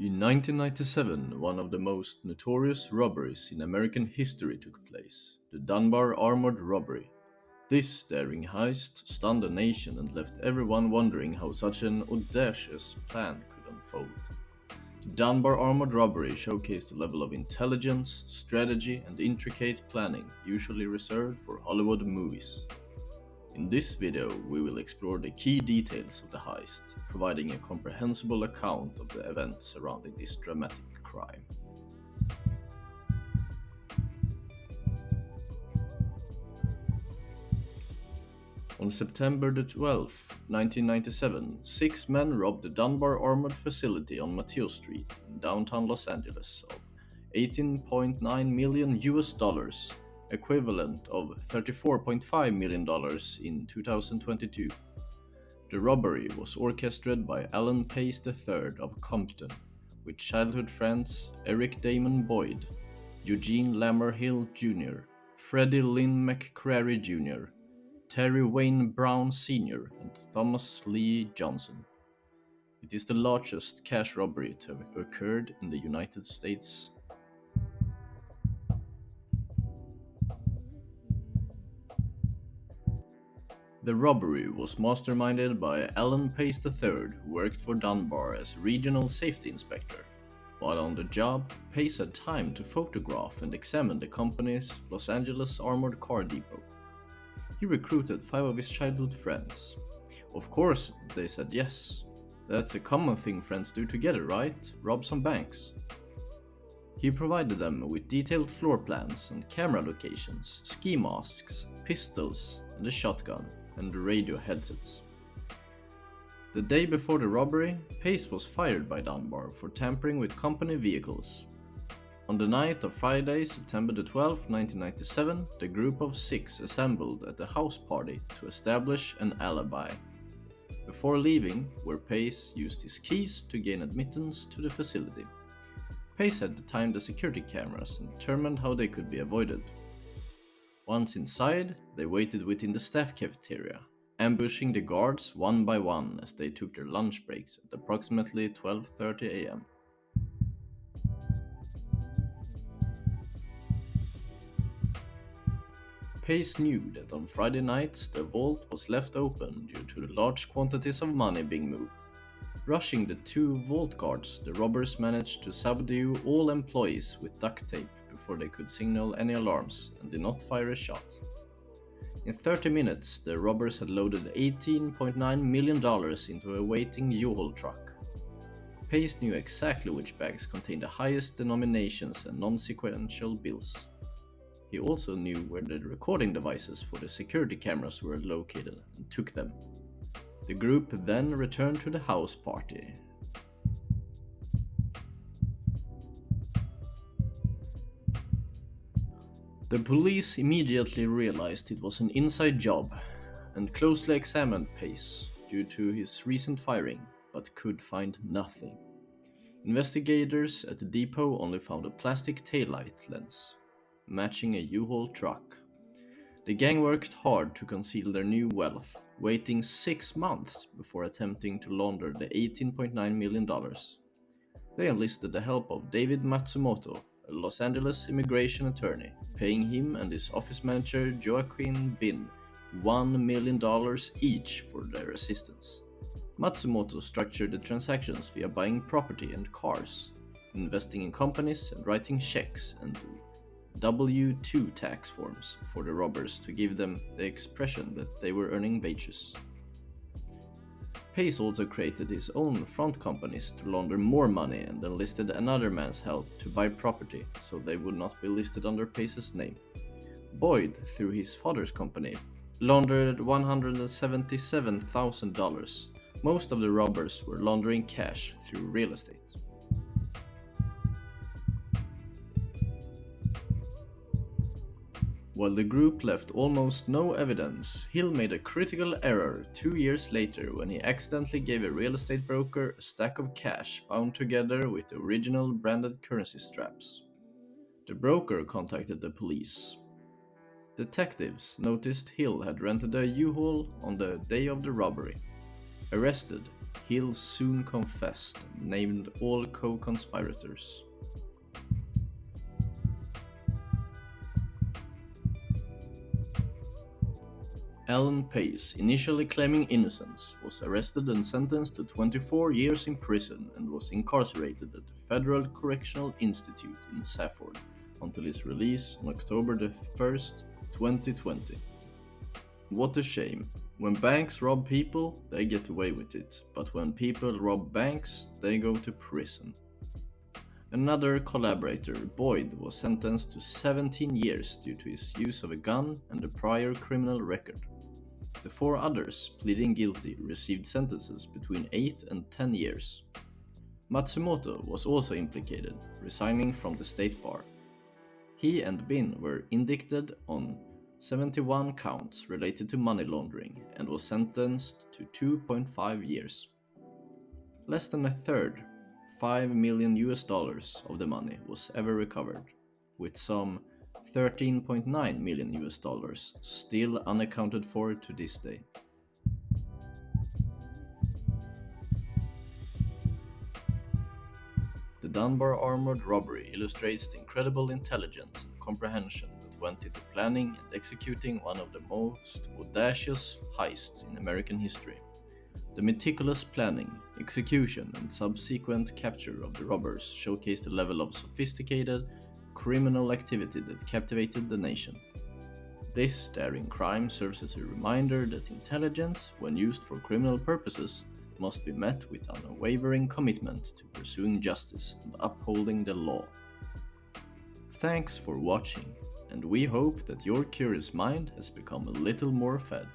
In 1997, one of the most notorious robberies in American history took place, the Dunbar Armored Robbery. This daring heist stunned the nation and left everyone wondering how such an audacious plan could unfold. The Dunbar Armored Robbery showcased a level of intelligence, strategy, and intricate planning usually reserved for Hollywood movies. In this video, we will explore the key details of the heist, providing a comprehensible account of the events surrounding this dramatic crime. On September 12, 1997, six men robbed the Dunbar Armored facility on Mateo Street in downtown Los Angeles of 18.9 million US dollars, equivalent of $34.5 million in 2022. The robbery was orchestrated by Alan Pace III of Compton, with childhood friends Eric Damon Boyd, Eugene Lamar Hill Jr., Freddie Lynn McCrary Jr., Terry Wayne Brown Sr., and Thomas Lee Johnson. It is the largest cash robbery to have occurred in the United States. The robbery was masterminded by Alan Pace III, who worked for Dunbar as regional safety inspector. While on the job, Pace had time to photograph and examine the company's Los Angeles Armored Car Depot. He recruited 5 of his childhood friends. Of course, they said yes. That's a common thing friends do together, right? Rob some banks. He provided them with detailed floor plans and camera locations, ski masks, pistols, and a shotgun, and radio headsets. The day before the robbery, Pace was fired by Dunbar for tampering with company vehicles. On the night of Friday, September 12, 1997, the group of 6 assembled at a house party to establish an alibi. Before leaving, where Pace used his keys to gain admittance to the facility. Pace had timed the security cameras and determined how they could be avoided. Once inside, they waited within the staff cafeteria, ambushing the guards one by one as they took their lunch breaks at approximately 12:30 a.m. Pace knew that on Friday nights the vault was left open due to the large quantities of money being moved. Rushing the 2 vault guards, the robbers managed to subdue all employees with duct tape before they could signal any alarms and did not fire a shot. In 30 minutes, the robbers had loaded $18.9 million into a waiting U-Haul truck. Pace knew exactly which bags contained the highest denominations and non-sequential bills. He also knew where the recording devices for the security cameras were located and took them. The group then returned to the house party. The police immediately realized it was an inside job and closely examined Pace due to his recent firing, but could find nothing. Investigators at the depot only found a plastic taillight lens, matching a U-Haul truck. The gang worked hard to conceal their new wealth, waiting 6 months before attempting to launder the $18.9 million. They enlisted the help of David Matsumoto, a Los Angeles immigration attorney, paying him and his office manager Joaquin Bin $1 million each for their assistance. Matsumoto structured the transactions via buying property and cars, investing in companies and writing checks and W-2 tax forms for the robbers to give them the expression that they were earning wages. Pace also created his own front companies to launder more money and enlisted another man's help to buy property so they would not be listed under Pace's name. Boyd, through his father's company, laundered $177,000. Most of the robbers were laundering cash through real estate. While the group left almost no evidence, Hill made a critical error 2 years later when he accidentally gave a real estate broker a stack of cash bound together with the original branded currency straps. The broker contacted the police. Detectives noticed Hill had rented a U-Haul on the day of the robbery. Arrested, Hill soon confessed and named all co-conspirators. Alan Pace, initially claiming innocence, was arrested and sentenced to 24 years in prison and was incarcerated at the Federal Correctional Institute in Safford until his release on October 1st, 2020. What a shame. When banks rob people, they get away with it, but when people rob banks, they go to prison. Another collaborator, Boyd, was sentenced to 17 years due to his use of a gun and a prior criminal record. The four others, pleading guilty, received sentences between 8 and 10 years. Matsumoto was also implicated, resigning from the state bar. He and Bin were indicted on 71 counts related to money laundering and was sentenced to 2.5 years. Less than a third, $5 million of the money was ever recovered, with some $13.9 million still unaccounted for to this day. The Dunbar Armored Robbery illustrates the incredible intelligence and comprehension that went into planning and executing one of the most audacious heists in American history. The meticulous planning, execution, and subsequent capture of the robbers showcased a level of sophisticated criminal activity that captivated the nation. This daring crime serves as a reminder that intelligence, when used for criminal purposes, must be met with an unwavering commitment to pursuing justice and upholding the law. Thanks for watching, and we hope that your curious mind has become a little more fed.